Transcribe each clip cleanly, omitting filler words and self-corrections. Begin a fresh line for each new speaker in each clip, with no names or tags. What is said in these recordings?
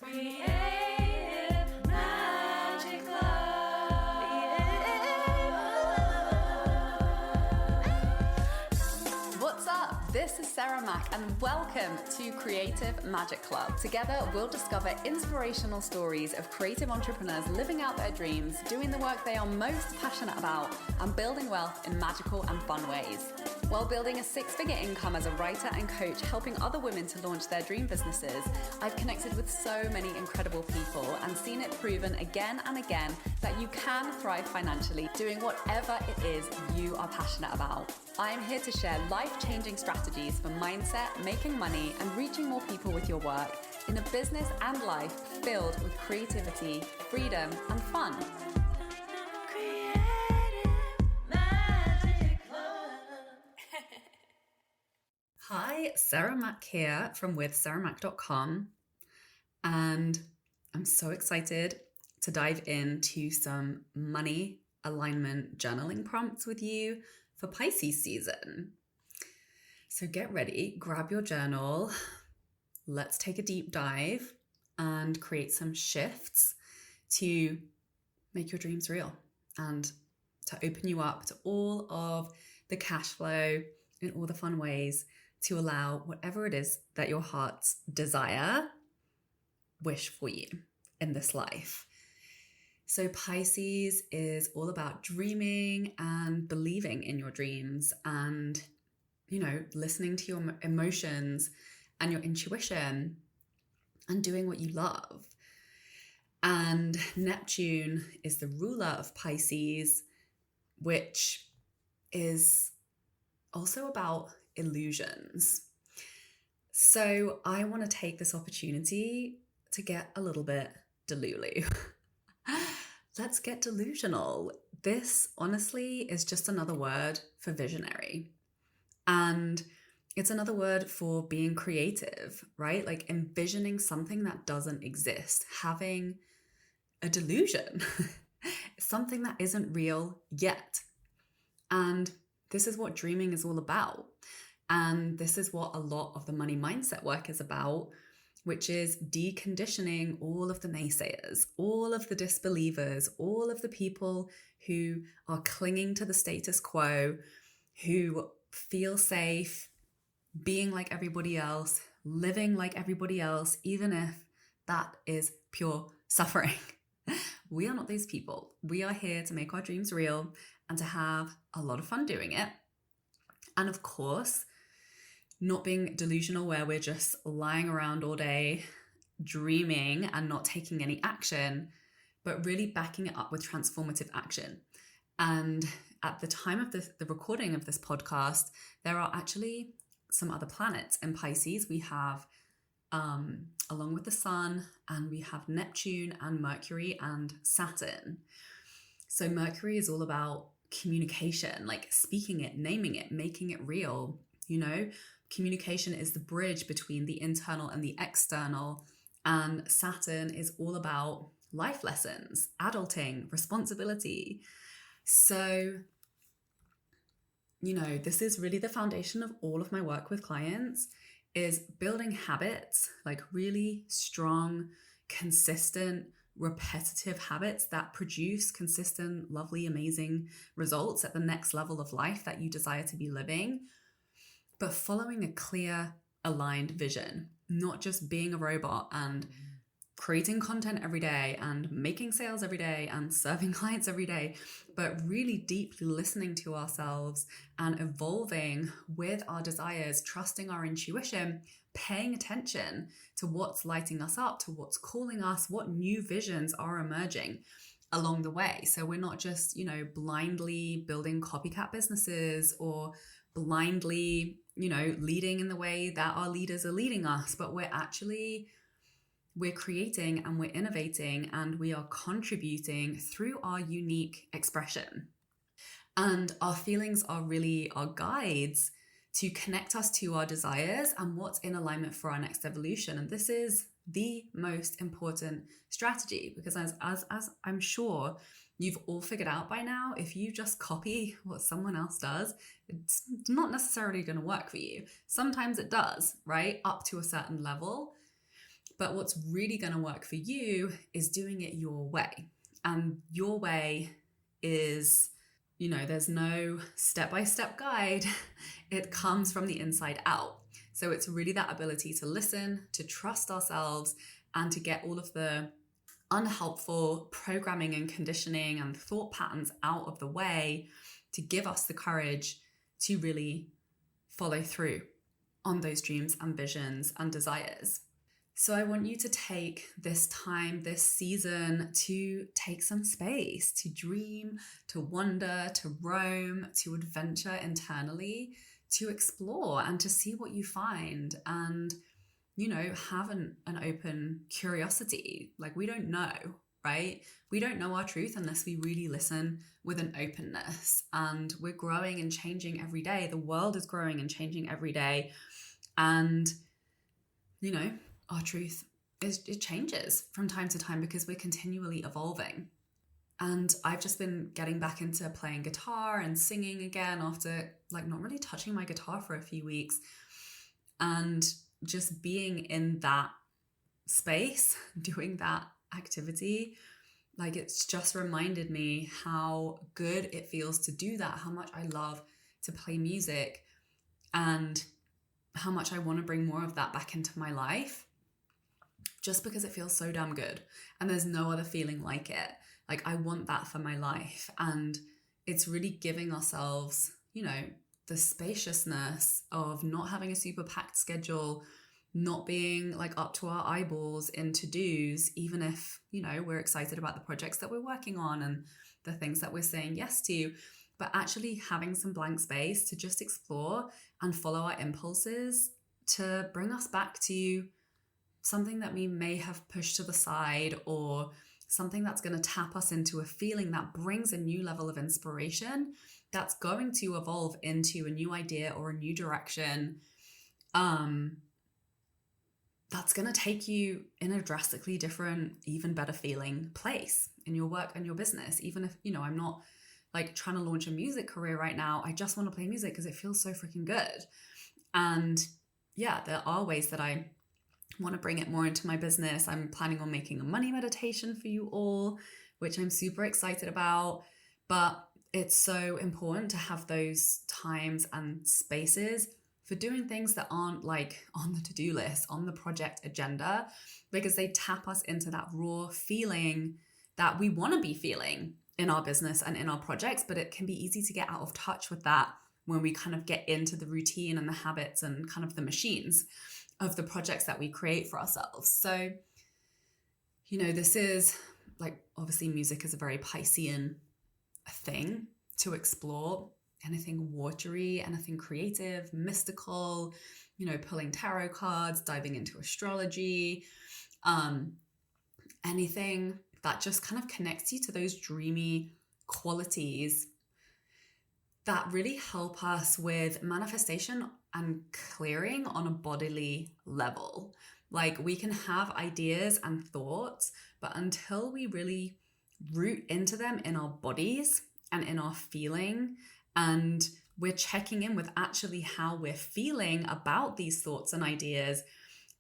Creative Magic Club. What's up? This is Sarah Mack and welcome to Creative Magic Club. Together we'll discover inspirational stories of creative entrepreneurs living out their dreams, doing the work they are most passionate about, and building wealth in magical and fun ways. While building a six-figure income as a writer and coach, helping other women to launch their dream businesses, I've connected with so many incredible people and seen it proven again and again that you can thrive financially doing whatever it is you are passionate about. I am here to share life-changing strategies for mindset, making money, and reaching more people with your work in a business and life filled with creativity, freedom, and fun. Hi, Sarah Mack here from withsarahmack.com, and I'm so excited to dive into some money alignment journaling prompts with you for Pisces season. So get ready, grab your journal, let's take a deep dive and create some shifts to make your dreams real and to open you up to all of the cash flow in all the fun ways to allow whatever it is that your heart's desire wish for you in this life. So Pisces is all about dreaming and believing in your dreams and, listening to your emotions and your intuition and doing what you love. And Neptune is the ruler of Pisces, which is also about illusions. So I want to take this opportunity to get a little bit Delulu. Let's get delusional. This honestly is just another word for visionary. And it's another word for being creative, right? Like envisioning something that doesn't exist, having a delusion, something that isn't real yet. And this is what dreaming is all about. And this is what a lot of the money mindset work is about, which is deconditioning all of the naysayers, all of the disbelievers, all of the people who are clinging to the status quo, who feel safe, being like everybody else, living like everybody else, even if that is pure suffering. We are not these people. We are here to make our dreams real and to have a lot of fun doing it. And of course, not being delusional where we're just lying around all day, dreaming and not taking any action, but really backing it up with transformative action. And at the time of the recording of this podcast, there are actually some other planets in Pisces. We have, along with the sun, and we have Neptune and Mercury and Saturn. So Mercury is all about communication, like speaking it, naming it, making it real. Communication is the bridge between the internal and the external. And Saturn is all about life lessons, adulting, responsibility. So, this is really the foundation of all of my work with clients, is building habits, like really strong, consistent, repetitive habits that produce consistent, lovely, amazing results at the next level of life that you desire to be living, but following a clear, aligned vision, not just being a robot and creating content every day and making sales every day and serving clients every day, but really deeply listening to ourselves and evolving with our desires, trusting our intuition, paying attention to what's lighting us up, to what's calling us, what new visions are emerging along the way. So we're not just, blindly building copycat businesses or blindly, leading in the way that our leaders are leading us, but we're creating and we're innovating and we are contributing through our unique expression. And our feelings are really our guides to connect us to our desires and what's in alignment for our next evolution. And this is the most important strategy, because as I'm sure you've all figured out by now, if you just copy what someone else does, it's not necessarily going to work for you. Sometimes it does, right? Up to a certain level. But what's really going to work for you is doing it your way. And your way is, there's no step-by-step guide. It comes from the inside out. So it's really that ability to listen, to trust ourselves, and to get all of the unhelpful programming and conditioning and thought patterns out of the way to give us the courage to really follow through on those dreams and visions and desires. So I want you to take this time, this season, to take some space, to dream, to wonder, to roam, to adventure internally, to explore and to see what you find, and, have an open curiosity. Like, we don't know, right? We don't know our truth unless we really listen with an openness. And we're growing and changing every day. The world is growing and changing every day. And, our truth it changes from time to time because we're continually evolving. And I've just been getting back into playing guitar and singing again after not really touching my guitar for a few weeks. And just being in that space, doing that activity, it's just reminded me how good it feels to do that, how much I love to play music, and how much I want to bring more of that back into my life, just because it feels so damn good. And there's no other feeling like it. I want that for my life. And it's really giving ourselves, the spaciousness of not having a super packed schedule, not being up to our eyeballs in to-dos, even if, we're excited about the projects that we're working on and the things that we're saying yes to, but actually having some blank space to just explore and follow our impulses to bring us back to something that we may have pushed to the side, or something that's going to tap us into a feeling that brings a new level of inspiration that's going to evolve into a new idea or a new direction that's going to take you in a drastically different, even better feeling place in your work and your business. Even if, I'm not trying to launch a music career right now, I just want to play music because it feels so freaking good. And yeah, there are ways that I want to bring it more into my business. I'm planning on making a money meditation for you all, which I'm super excited about. But it's so important to have those times and spaces for doing things that aren't on the to-do list, on the project agenda, because they tap us into that raw feeling that we want to be feeling in our business and in our projects. But it can be easy to get out of touch with that when we kind of get into the routine and the habits and kind of the machines of the projects that we create for ourselves. So, this is obviously music is a very Piscean thing to explore. Anything watery, anything creative, mystical, pulling tarot cards, diving into astrology, anything that just kind of connects you to those dreamy qualities that really help us with manifestation and clearing on a bodily level. We can have ideas and thoughts, but until we really root into them in our bodies and in our feeling, and we're checking in with actually how we're feeling about these thoughts and ideas,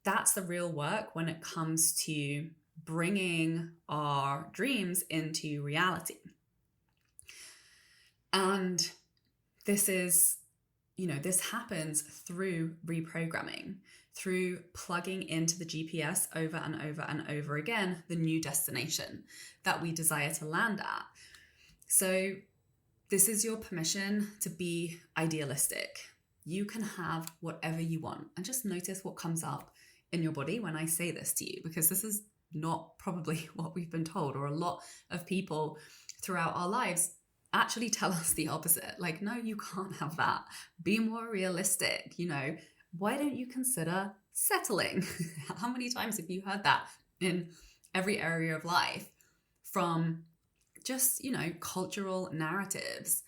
that's the real work when it comes to bringing our dreams into reality. And this is, this happens through reprogramming, through plugging into the GPS over and over and over again, the new destination that we desire to land at. So this is your permission to be idealistic. You can have whatever you want, and just notice what comes up in your body when I say this to you, because this is not probably what we've been told, or a lot of people throughout our lives actually tell us the opposite. No, you can't have that. Be more realistic. Why don't you consider settling? How many times have you heard that in every area of life from just, cultural narratives?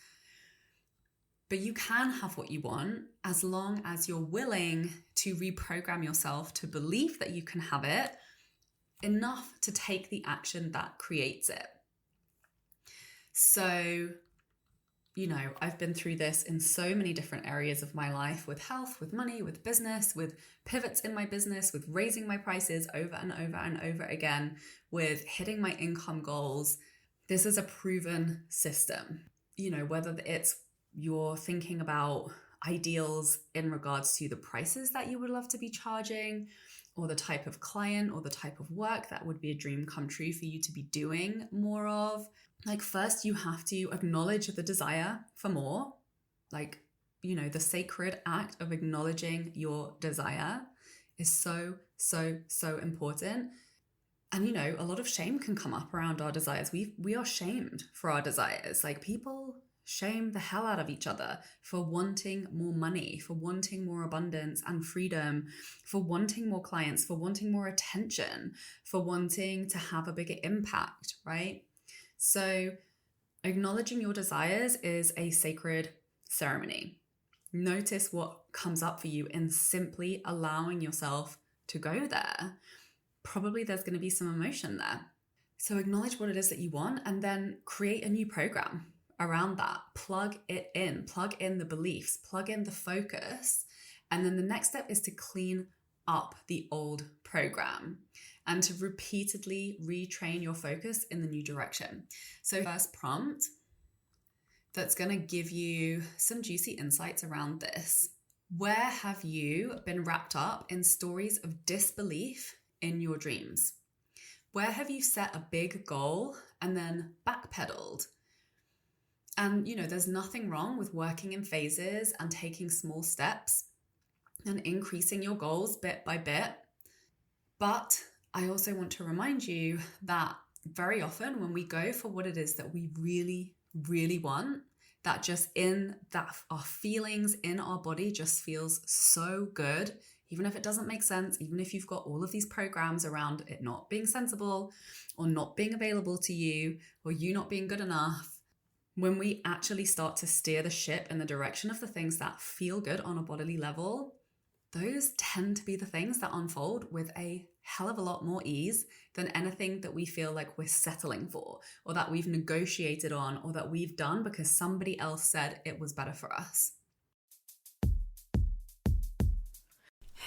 But you can have what you want as long as you're willing to reprogram yourself to believe that you can have it enough to take the action that creates it. So I've been through this in so many different areas of my life, with health, with money, with business, with pivots in my business, with raising my prices over and over and over again, with hitting my income goals. This is a proven system. Whether it's you're thinking about ideals in regards to the prices that you would love to be charging, or the type of client or the type of work that would be a dream come true for you to be doing more of. First, you have to acknowledge the desire for more. The sacred act of acknowledging your desire is so, so, so important. And, a lot of shame can come up around our desires. We are shamed for our desires. People shame the hell out of each other for wanting more money, for wanting more abundance and freedom, for wanting more clients, for wanting more attention, for wanting to have a bigger impact, right? So acknowledging your desires is a sacred ceremony. Notice what comes up for you in simply allowing yourself to go there. Probably there's going to be some emotion there. So acknowledge what it is that you want, and then create a new program around that. Plug in the beliefs, plug in the focus. And then the next step is to clean up the old program and to repeatedly retrain your focus in the new direction. So first prompt that's going to give you some juicy insights around this. Where have you been wrapped up in stories of disbelief in your dreams? Where have you set a big goal and then backpedaled? And, there's nothing wrong with working in phases and taking small steps and increasing your goals bit by bit. But I also want to remind you that very often when we go for what it is that we really, really want, that just our feelings in our body just feels so good, even if it doesn't make sense, even if you've got all of these programs around it not being sensible or not being available to you or you not being good enough. When we actually start to steer the ship in the direction of the things that feel good on a bodily level, those tend to be the things that unfold with a hell of a lot more ease than anything that we feel like we're settling for, or that we've negotiated on, or that we've done because somebody else said it was better for us.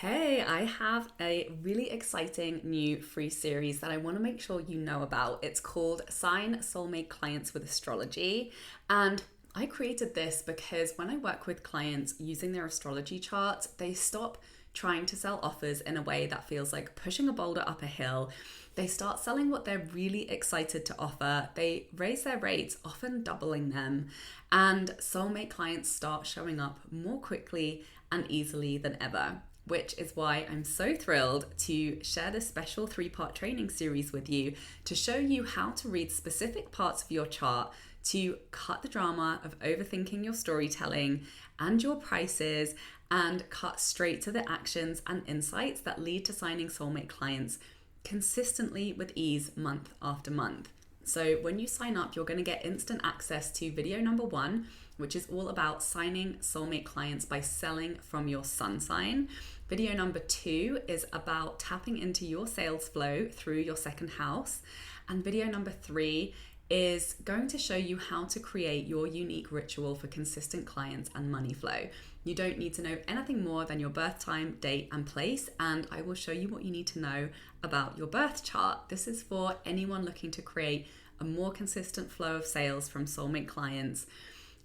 Hey, I have a really exciting new free series that I want to make sure you know about. It's called Sign Soulmate Clients with Astrology. And I created this because when I work with clients using their astrology charts, they stop trying to sell offers in a way that feels like pushing a boulder up a hill. They start selling what they're really excited to offer. They raise their rates, often doubling them. And soulmate clients start showing up more quickly and easily than ever, which is why I'm so thrilled to share this special 3-part training series with you to show you how to read specific parts of your chart to cut the drama of overthinking your storytelling and your prices, and cut straight to the actions and insights that lead to signing soulmate clients consistently with ease month after month. So when you sign up, you're going to get instant access to video number 1, which is all about signing soulmate clients by selling from your sun sign. Video number 2 is about tapping into your sales flow through your second house. And video number 3 is going to show you how to create your unique ritual for consistent clients and money flow. You don't need to know anything more than your birth time, date, and place, and I will show you what you need to know about your birth chart. This is for anyone looking to create a more consistent flow of sales from soulmate clients.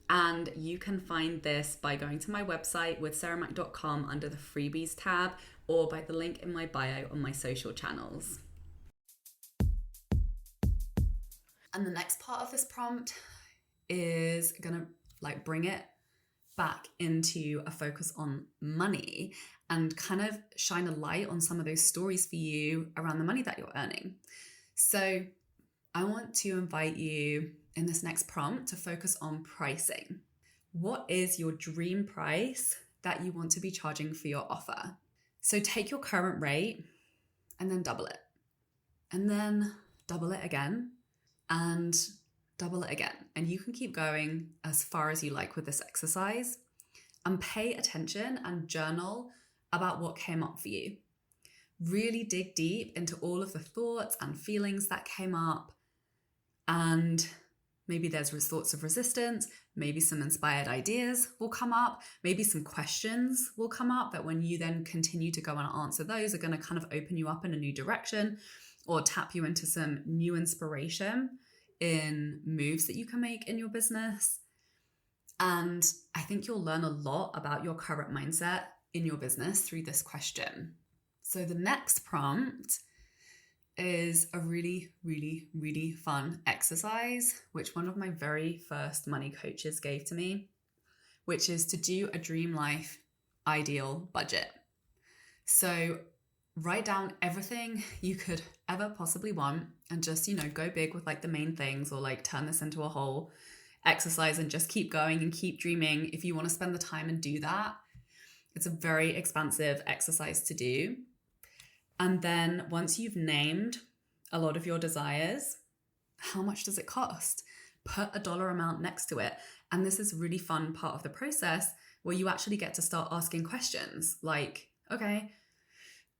And you can find this by going to my website withsarahmac.com under the freebies tab, or by the link in my bio on my social channels. And the next part of this prompt is gonna bring it back into a focus on money and kind of shine a light on some of those stories for you around the money that you're earning. So I want to invite you in this next prompt to focus on pricing. What is your dream price that you want to be charging for your offer? So take your current rate and then double it, and then double it again, and double it again. And you can keep going as far as you like with this exercise, and pay attention and journal about what came up for you. Really dig deep into all of the thoughts and feelings that came up, and Maybe there's thoughts of resistance. Maybe some inspired ideas will come up. Maybe some questions will come up that when you then continue to go and answer those are going to kind of open you up in a new direction or tap you into some new inspiration in moves that you can make in your business. And I think you'll learn a lot about your current mindset in your business through this question. So the next prompt is a really, really, really fun exercise, which one of my very first money coaches gave to me, which is to do a dream life ideal budget. So write down everything you could ever possibly want and just, go big with like the main things, or like turn this into a whole exercise and just keep going and keep dreaming if you want to spend the time and do that. It's a very expansive exercise to do. And then once you've named a lot of your desires, how much does it cost? Put a dollar amount next to it. And this is a really fun part of the process where you actually get to start asking questions like, okay,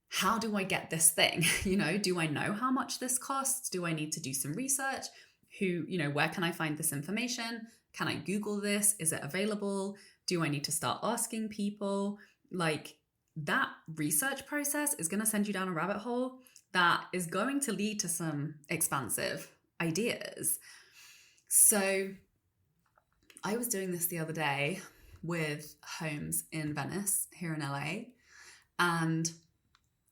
how do I get this thing? Do I know how much this costs? Do I need to do some research? Where can I find this information? Can I Google this? Is it available? Do I need to start asking people? Like, that research process is going to send you down a rabbit hole that is going to lead to some expansive ideas. So I was doing this the other day with homes in Venice here in LA, and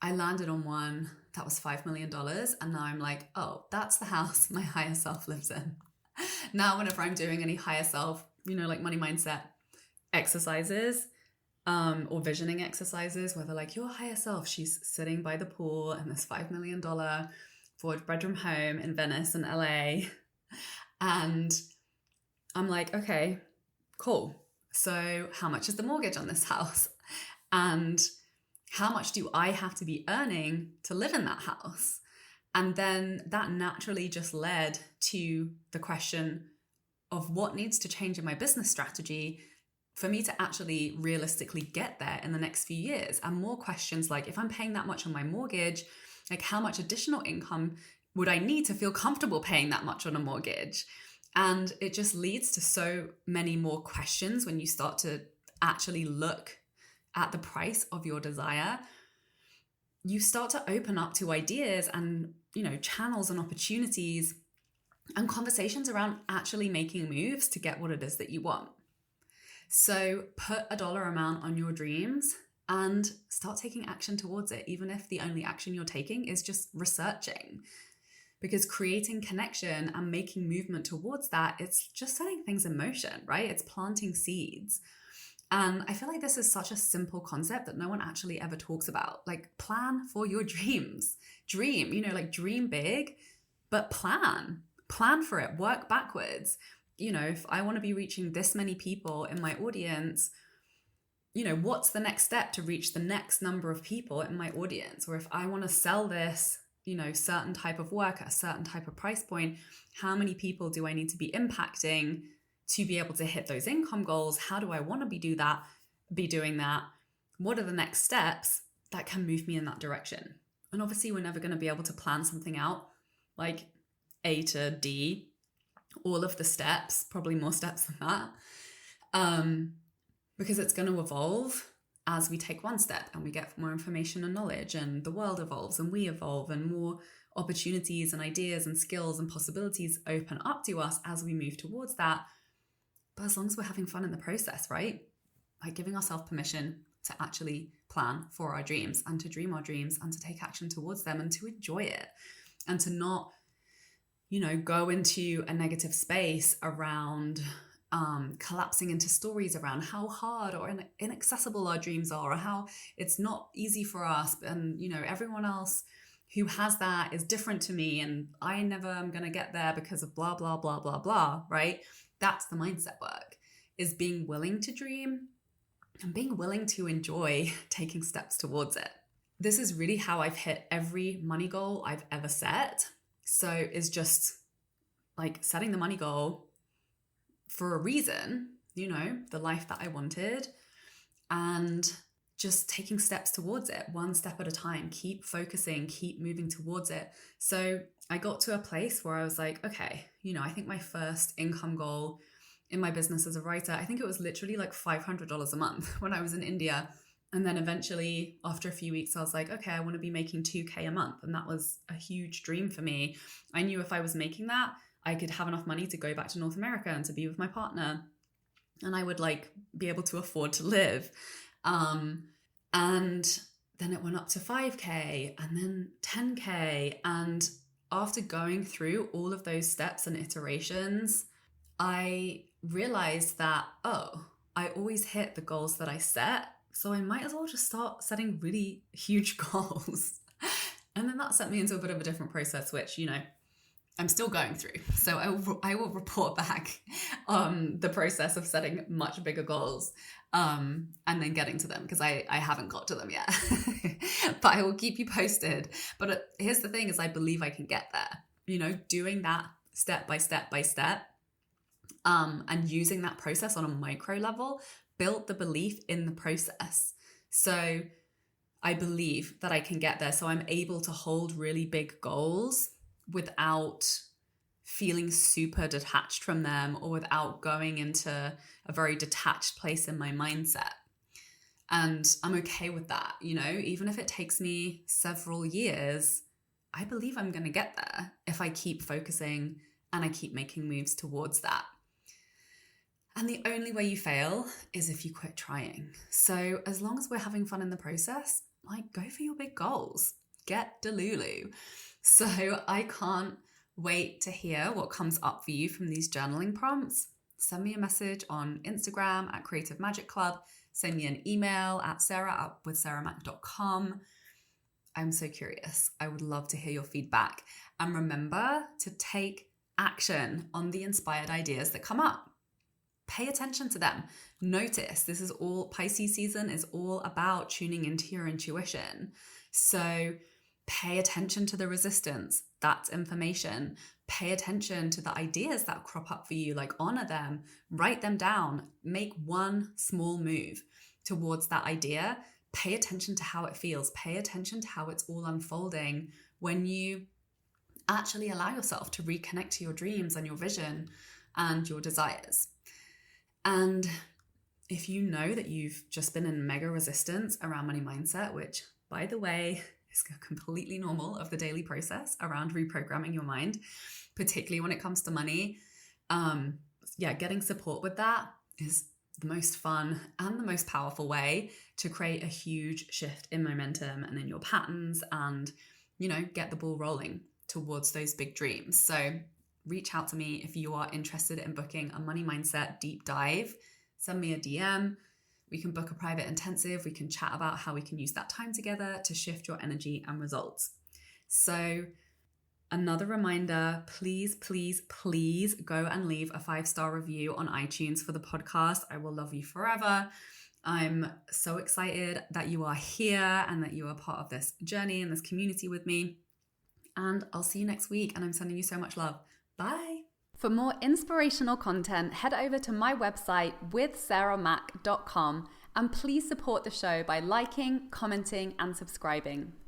I landed on one that was $5 million. And now I'm like, oh, that's the house my higher self lives in. Now, whenever I'm doing any higher self, like money mindset exercises, or visioning exercises where they're like, your higher self, she's sitting by the pool in this $5 million 4-bedroom home in Venice and LA. And I'm like, okay, cool. So how much is the mortgage on this house? And how much do I have to be earning to live in that house? And then that naturally just led to the question of what needs to change in my business strategy for me to actually realistically get there in the next few years. And more questions like, if I'm paying that much on my mortgage, like how much additional income would I need to feel comfortable paying that much on a mortgage? And it just leads to so many more questions when you start to actually look at the price of your desire. You start to open up to ideas and, channels and opportunities and conversations around actually making moves to get what it is that you want. So put a dollar amount on your dreams and start taking action towards it, even if the only action you're taking is just researching. Because creating connection and making movement towards that, it's just setting things in motion, right? It's planting seeds. And I feel like this is such a simple concept that no one actually ever talks about. Like, plan for your dreams. Dream, dream big, but plan for it, work backwards. If I want to be reaching this many people in my audience, what's the next step to reach the next number of people in my audience? Or if I want to sell this, certain type of work at a certain type of price point, how many people do I need to be impacting to be able to hit those income goals? How do I want to be doing that? What are the next steps that can move me in that direction? And obviously we're never going to be able to plan something out like A to D, all of the steps, probably more steps than that, because it's going to evolve as we take one step and we get more information and knowledge, and the world evolves and we evolve, and more opportunities and ideas and skills and possibilities open up to us as we move towards that. But as long as we're having fun in the process, right? Like giving ourselves permission to actually plan for our dreams and to dream our dreams and to take action towards them and to enjoy it, and to not go into a negative space around collapsing into stories around how hard or inaccessible our dreams are, or how it's not easy for us. And, everyone else who has that is different to me, and I never am going to get there because of blah, blah, blah, blah, blah, right? That's the mindset work, is being willing to dream and being willing to enjoy taking steps towards it. This is really how I've hit every money goal I've ever set. So it's just like setting the money goal for a reason, the life that I wanted, and just taking steps towards it, one step at a time, keep focusing, keep moving towards it. So I got to a place where I was like, okay, I think my first income goal in my business as a writer, I think it was literally like $500 a month when I was in India. And then eventually, after a few weeks, I was like, okay, I want to be making 2K a month. And that was a huge dream for me. I knew if I was making that, I could have enough money to go back to North America and to be with my partner. And I would be able to afford to live. And then it went up to 5K and then 10K. And after going through all of those steps and iterations, I realized that, I always hit the goals that I set. So I might as well just start setting really huge goals. And then that set me into a bit of a different process, which, I'm still going through. So I will report back on the process of setting much bigger goals and then getting to them, because I haven't got to them yet. But I will keep you posted. But here's the thing is I believe I can get there. Doing that step by step by step and using that process on a micro level built the belief in the process. So I believe that I can get there. So I'm able to hold really big goals without feeling super detached from them or without going into a very detached place in my mindset. And I'm okay with that, even if it takes me several years, I believe I'm going to get there if I keep focusing and I keep making moves towards that. And the only way you fail is if you quit trying. So as long as we're having fun in the process, go for your big goals. Get Delulu. So I can't wait to hear what comes up for you from these journaling prompts. Send me a message on Instagram at Creative Magic Club. Send me an email at sarah@withsarahmac.com. I'm so curious. I would love to hear your feedback. And remember to take action on the inspired ideas that come up. Pay attention to them. Notice this is all Pisces season is all about tuning into your intuition. So pay attention to the resistance. That's information. Pay attention to the ideas that crop up for you, honor them, write them down, make one small move towards that idea. Pay attention to how it feels. Pay attention to how it's all unfolding when you actually allow yourself to reconnect to your dreams and your vision and your desires. And if you know that you've just been in mega resistance around money mindset, which, by the way, is completely normal of the daily process around reprogramming your mind, particularly when it comes to money, getting support with that is the most fun and the most powerful way to create a huge shift in momentum and in your patterns and, get the ball rolling towards those big dreams. So reach out to me if you are interested in booking a money mindset deep dive. Send me a DM. We can book a private intensive. We can chat about how we can use that time together to shift your energy and results. So another reminder, please, please, please go and leave a 5-star review on iTunes for the podcast. I will love you forever. I'm so excited that you are here and that you are part of this journey and this community with me. And I'll see you next week. And I'm sending you so much love. Bye. For more inspirational content, head over to my website withsarahmac.com and please support the show by liking, commenting, and subscribing.